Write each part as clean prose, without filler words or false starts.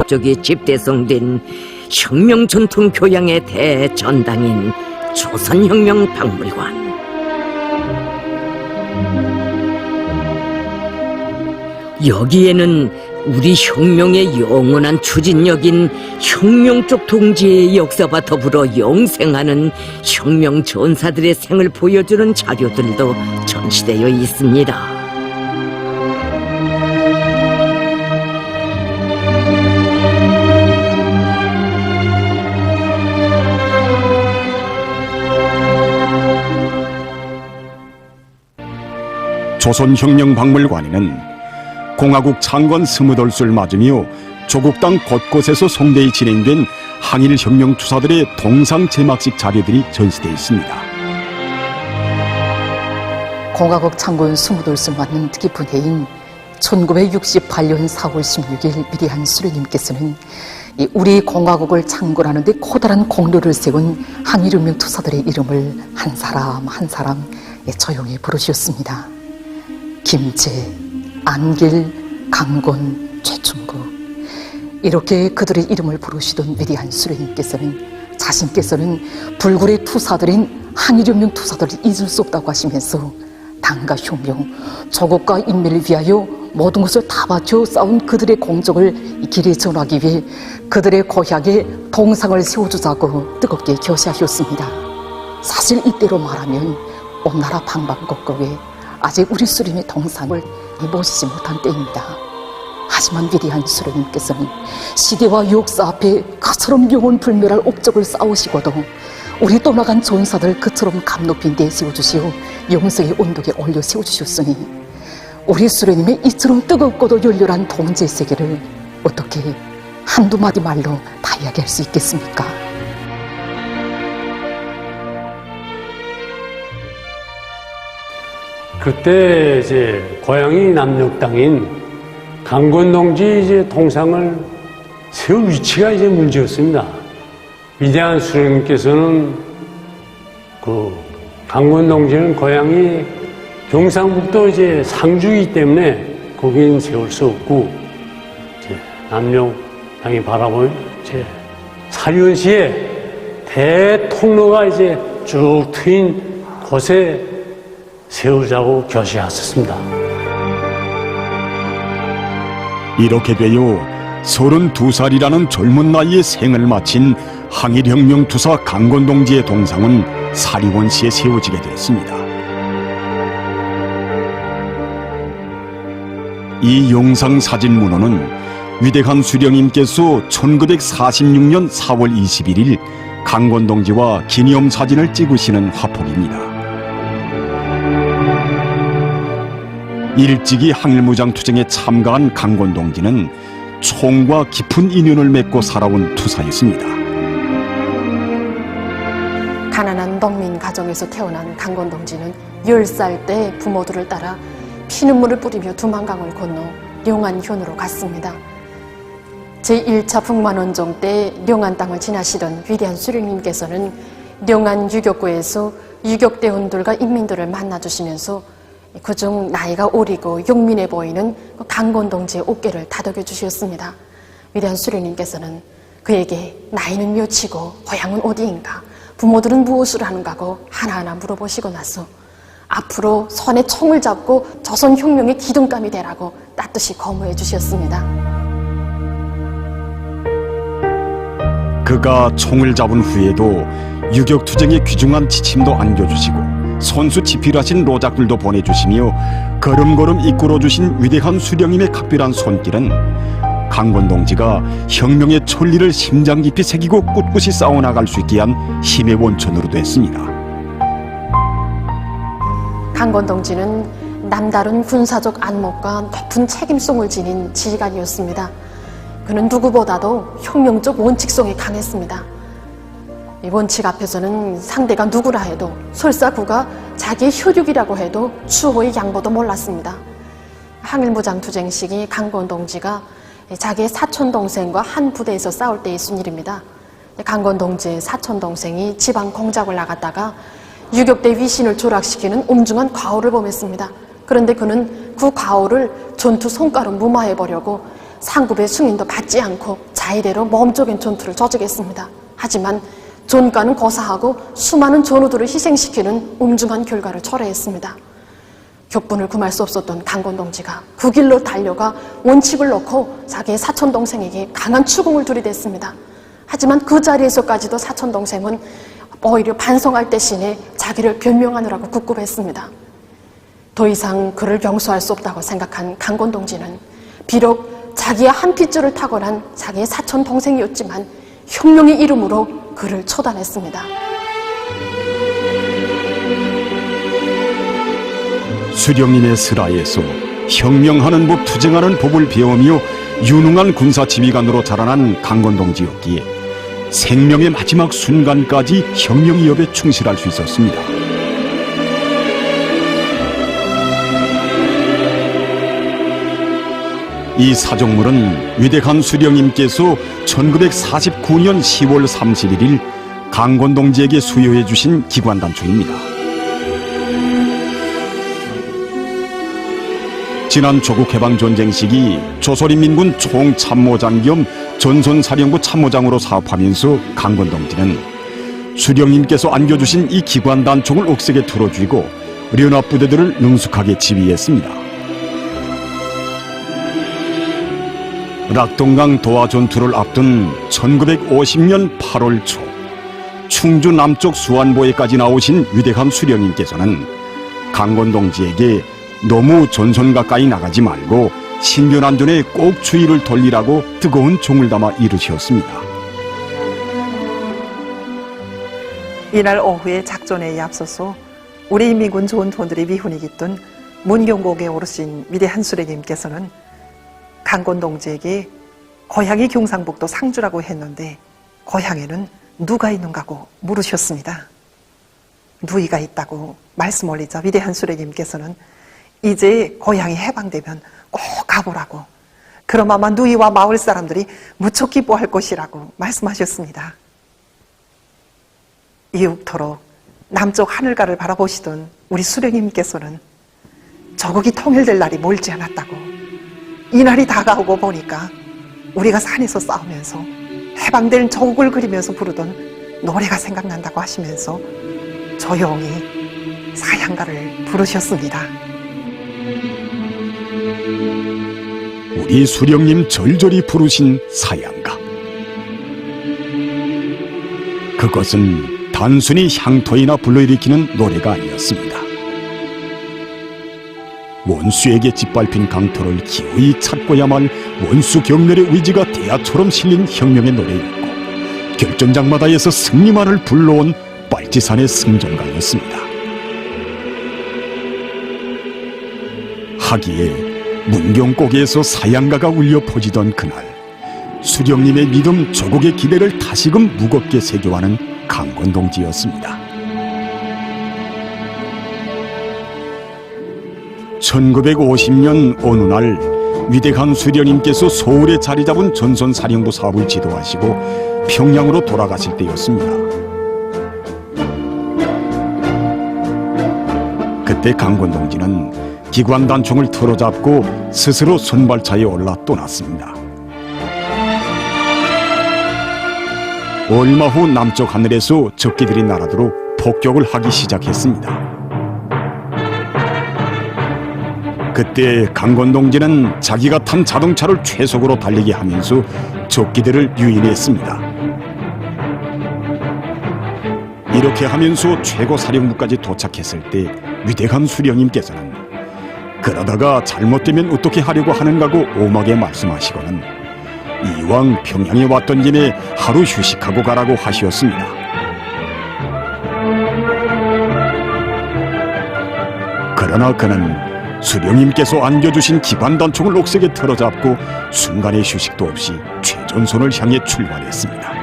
쪽이 집대성된 혁명 전통 교양의 대전당인 조선혁명박물관. 여기에는 우리 혁명의 영원한 추진력인 혁명 쪽 동지의 역사와 더불어 영생하는 혁명 전사들의 생을 보여주는 자료들도 전시되어 있습니다. 조선혁명박물관에는 공화국 창건 20돌수를 맞으며 조국당 곳곳에서 송대히 진행된 항일혁명 투사들의 동상 제막식 자료들이 전시되어 있습니다. 공화국 창건 20돌수를 맞는 뜻깊은 해인 1968년 4월 16일 위대한 수령님께서는 우리 공화국을 창건하는 데 커다란 공로를 세운 항일혁명 투사들의 이름을 한 사람 한 사람 조용히 부르셨습니다. 김제, 안길, 강곤, 최충구, 이렇게 그들의 이름을 부르시던 위대한 수령님께서는 자신께서는 불굴의 투사들인 항일혁명 투사들을 잊을 수 없다고 하시면서 당과 혁명, 조국과 인민을 위하여 모든 것을 다 바쳐 싸운 그들의 공적을 길에 전하기 위해 그들의 고향에 동상을 세워주자고 뜨겁게 교시하셨습니다. 사실 이때로 말하면 온 나라 방방곡곡에 아직 우리 수령의 동상을 모시지 못한 때입니다. 하지만 위대한 수령님께서는 시대와 역사 앞에 그처럼 영혼불멸할 업적을 쌓으시고도 우리 떠나간 전사들 그처럼 감 높이 내세워주시오 영성의 언덕에 올려 세워주셨으니 우리 수령님의 이처럼 뜨겁고도 열렬한 동지의 세계를 어떻게 한두 마디 말로 다 이야기할 수 있겠습니까? 그때 이제 고향이 남녘 땅인 강건 동지 이제 동상을 세울 위치가 이제 문제였습니다. 위대한 수령님께서는 그 강건 동지는 고향이 경상북도 이제 상주이기 때문에 거긴 세울 수 없고 이제 남녘 땅이 바라보는 이제 사리원시에 대통로가 이제 쭉 트인 곳에 세우자고 교시하셨습니다. 이렇게 되어 32살이라는 젊은 나이에 생을 마친 항일혁명 투사 강건동지의 동상은 사리원시에 세워지게 됐습니다. 이 영상 사진 문호는 위대한 수령님께서 1946년 4월 21일 강건동지와 기념사진을 찍으시는 화폭입니다. 일찍이 항일무장투쟁에 참가한 강건동지는 총과 깊은 인연을 맺고 살아온 투사였습니다. 가난한 농민 가정에서 태어난 강건동지는 10살 때 부모들을 따라 피눈물을 뿌리며 두만강을 건너 룡안현으로 갔습니다. 제1차 북만원종 때 룡안 땅을 지나시던 위대한 수령님께서는 룡안 유격구에서 유격대원들과 인민들을 만나주시면서 그중 나이가 어리고 용민해 보이는 강건동지의 어깨를 다독여 주셨습니다. 위대한 수령님께서는 그에게 나이는 몇이고 고향은 어디인가, 부모들은 무엇을 하는가고 하나하나 물어보시고 나서 앞으로 손에 총을 잡고 조선혁명의 기둥감이 되라고 따뜻이 거무해 주셨습니다. 그가 총을 잡은 후에도 유격투쟁의 귀중한 지침도 안겨주시고 선수 지필하신 로작들도 보내주시며 걸음걸음 이끌어주신 위대한 수령님의 각별한 손길은 강건동지가 혁명의 천리를 심장 깊이 새기고 꿋꿋이 싸워나갈 수 있게 한 힘의 원천으로 됐습니다. 강건동지는 남다른 군사적 안목과 높은 책임성을 지닌 지휘관이었습니다. 그는 누구보다도 혁명적 원칙성이 강했습니다. 이 원칙 앞에서는 상대가 누구라 해도 설사 그가 자기의 혈육이라고 해도 추호의 양보도 몰랐습니다. 항일무장투쟁 시기 강건동지가 자기의 사촌동생과 한 부대에서 싸울 때의 있은 일입니다. 강건동지의 사촌동생이 지방 공작을 나갔다가 유격대 위신을 조락시키는 엄중한 과오를 범했습니다. 그런데 그는 그 과오를 전투 성과로 무마해보려고 상급의 승인도 받지 않고 자의대로 몸적인 전투를 저지겠습니다. 하지만 존가는 고사하고 수많은 전우들을 희생시키는 웅중한 결과를 초래했습니다. 격분을 금할 수 없었던 강건 동지가 그 길로 달려가 원칙을 놓고 자기의 사촌 동생에게 강한 추궁을 들이댔습니다. 하지만 그 자리에서까지도 사촌 동생은 오히려 반성할 대신에 자기를 변명하느라고 급급했습니다. 더 이상 그를 용서할 수 없다고 생각한 강건 동지는 비록 자기의 한 핏줄을 타고난 자기의 사촌 동생이었지만 혁명의 이름으로 그를 처단했습니다. 수령님의 슬하에서 혁명하는 법, 투쟁하는 법을 배우며 유능한 군사 지휘관으로 자라난 강건동지였기에 생명의 마지막 순간까지 혁명의 업에 충실할 수 있었습니다. 이 사정물은 위대한 수령님께서 1949년 10월 31일 강건동지에게 수여해 주신 기관단총입니다. 지난 조국해방전쟁 시기 조선인민군 총참모장 겸 전선사령부 참모장으로 사업하면서 강건동지는 수령님께서 안겨주신 이 기관단총을 옥색에 틀어쥐고 연합부대들을 능숙하게 지휘했습니다. 락동강 도하 전투를 앞둔 1950년 8월 초 충주 남쪽 수안보에까지 나오신 위대한 수령님께서는 강건동지에게 너무 전선 가까이 나가지 말고 신변안전에 꼭 주의를 돌리라고 뜨거운 종을 담아 이르셨습니다. 이날 오후에 작전회의에 앞서서 우리 인민군 전투원들의 미훈이 깃든 문경곡에 오르신 위대한 수령님께서는 강건동지에게 고향이 경상북도 상주라고 했는데 고향에는 누가 있는가고 물으셨습니다. 누이가 있다고 말씀 올리자 위대한 수령님께서는 이제 고향이 해방되면 꼭 가보라고, 그럼 아마 누이와 마을 사람들이 무척 기뻐할 것이라고 말씀하셨습니다. 이윽토록 남쪽 하늘가를 바라보시던 우리 수령님께서는 조국이 통일될 날이 멀지 않았다고, 이 날이 다가오고 보니까 우리가 산에서 싸우면서 해방될 조국을 그리면서 부르던 노래가 생각난다고 하시면서 조용히 사양가를 부르셨습니다. 우리 수령님 절절히 부르신 사양가, 그것은 단순히 향토이나 불러일으키는 노래가 아니었습니다. 원수에게 짓밟힌 강토를 기어이 찾고야만 원수 경멸의 의지가 대야처럼 실린 혁명의 노래였고, 결전장마다에서 승리만을 불러온 빨치산의 승전가였습니다. 하기에 문경곡에서 사양가가 울려 퍼지던 그날, 수령님의 믿음, 조국의 기대를 다시금 무겁게 새겨가는 강건동지였습니다. 1950년 어느 날 위대한 수령님께서 서울에 자리 잡은 전선사령부 사업을 지도하시고 평양으로 돌아가실 때였습니다. 그때 강건동지는 기관단총을 틀어잡고 스스로 선발차에 올라 떠났습니다. 얼마 후 남쪽 하늘에서 적기들이 날아들어 폭격을 하기 시작했습니다. 그때 강건동지는 자기가 탄 자동차를 최속으로 달리게 하면서 적기들을 유인했습니다. 이렇게 하면서 최고사령부까지 도착했을 때 위대한 수령님께서는 그러다가 잘못되면 어떻게 하려고 하는가고 엄하게 말씀하시고는 이왕 평양에 왔던 김에 하루 휴식하고 가라고 하셨습니다. 그러나 그는 수령님께서 안겨주신 기관단총을 옥색에 틀어잡고 순간의 휴식도 없이 최전선을 향해 출발했습니다.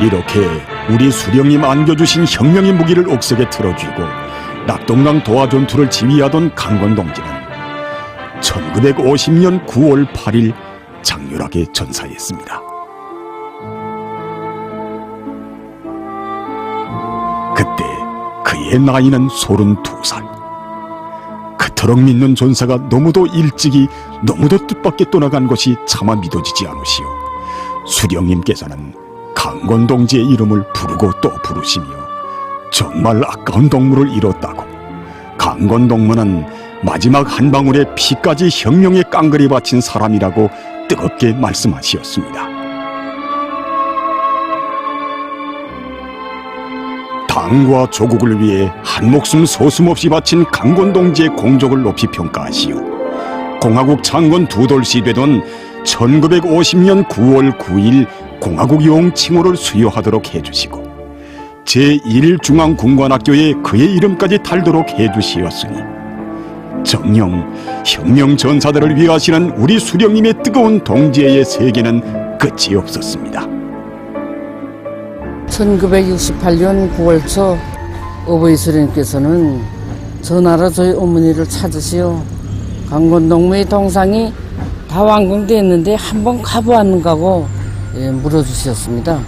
이렇게 우리 수령님 안겨주신 혁명의 무기를 옥색에 틀어쥐고 낙동강 도하 전투를 지휘하던 강건동지는 1950년 9월 8일 장렬하게 전사했습니다. 그때 그의 나이는 32살. 그토록 저럭 믿는 전사가 너무도 일찍이 너무도 뜻밖의 떠나간 것이 차마 믿어지지 않으시오. 수령님께서는 강건동지의 이름을 부르고 또 부르시며 정말 아까운 동무를 잃었다고, 강건동무는 마지막 한 방울의 피까지 혁명에 깡그리 바친 사람이라고 뜨겁게 말씀하시었습니다. 당과 조국을 위해 한 목숨 서슴없이 바친 강건동지의 공적을 높이 평가하시오. 공화국 창건 두 돌시 되던 1950년 9월 9일 공화국용 칭호를 수여하도록 해주시고 제1중앙군관학교에 그의 이름까지 달도록 해주시었으니 정녕 혁명 전사들을 위하시는 우리 수령님의 뜨거운 동지애의 세계는 끝이 없었습니다. 1968년 9월 초 어버이 수령님께서는 전하로 저희 어머니를 찾으시어 강건동무의 동상이 다 완공되었는데 한번 가보았는가고 물어주셨습니다.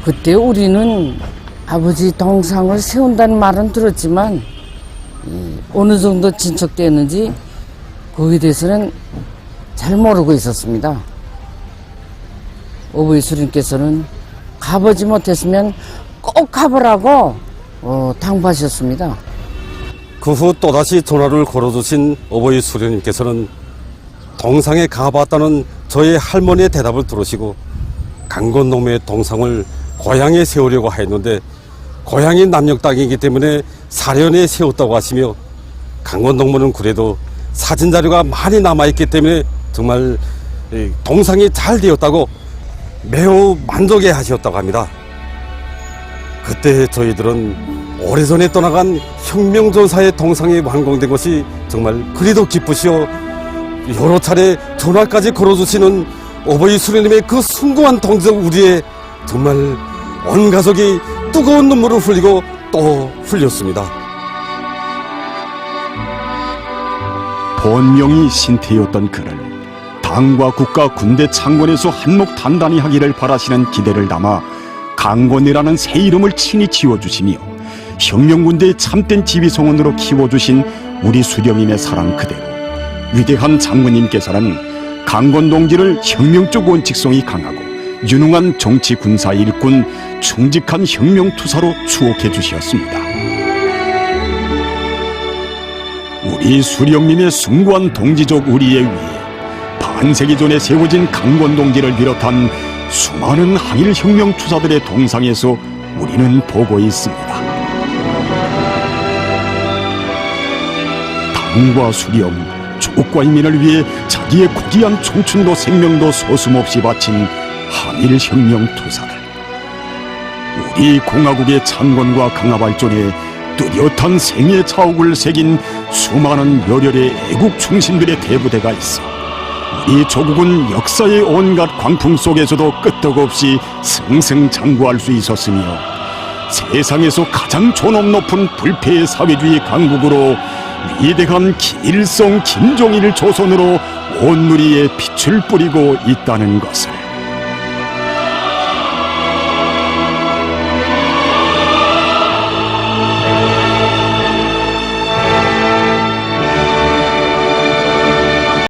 그때 우리는 아버지 동상을 세운다는 말은 들었지만 어느 정도 진척되었는지 거기에 대해서는 잘 모르고 있었습니다. 어버이 수령님께서는 가보지 못했으면 꼭 가보라고 당부하셨습니다. 그 후 또다시 전화를 걸어주신 어버이 수령님께서는 동상에 가봤다는 저희 할머니의 대답을 들으시고 강건동무의 동상을 고향에 세우려고 했는데 고향이 남녘 땅이기 때문에 사련에 세웠다고 하시며 강건동무는 그래도 사진 자료가 많이 남아있기 때문에 정말 동상이 잘 되었다고 매우 만족해 하셨다고 합니다. 그때 저희들은 오래전에 떠나간 혁명전사의 동상이 완공된 것이 정말 그리도 기쁘시오 여러 차례 전화까지 걸어주시는 어버이 수령님의 그 숭고한 동지적 우리의 정말 온 가족이 뜨거운 눈물을 흘리고 또 흘렸습니다. 본명이 신태였던 그를 당과 국가 군대 창건에서 한몫 단단히 하기를 바라시는 기대를 담아 강건이라는 새 이름을 친히 지어주시며 혁명군대의 참된 지휘성원으로 키워주신 우리 수령님의 사랑 그대로 위대한 장군님께서는 강건동지를 혁명적 원칙성이 강하고 유능한 정치 군사 일꾼, 충직한 혁명투사로 추억해 주셨습니다. 우리 수령님의 숭고한 동지적 우리에 의해 반세기 전에 세워진 강건동지를 비롯한 수많은 항일 혁명 투사들의 동상에서 우리는 보고 있습니다. 당과 수령, 조국과 인민을 위해 자기의 고귀한 청춘도 생명도 서슴없이 바친 항일 혁명 투사들. 우리 공화국의 창건과 강화 발전에 뚜렷한 생애 자욱을 새긴 수많은 열혈의 애국 충신들의 대부대가 있어 우리 조국은 역사의 온갖 광풍 속에서도 끄떡없이 승승장구할 수 있었으며 세상에서 가장 존엄 높은 불패의 사회주의 강국으로 위대한 김일성, 김정일 조선으로 온 누리에 빛을 뿌리고 있다는 것을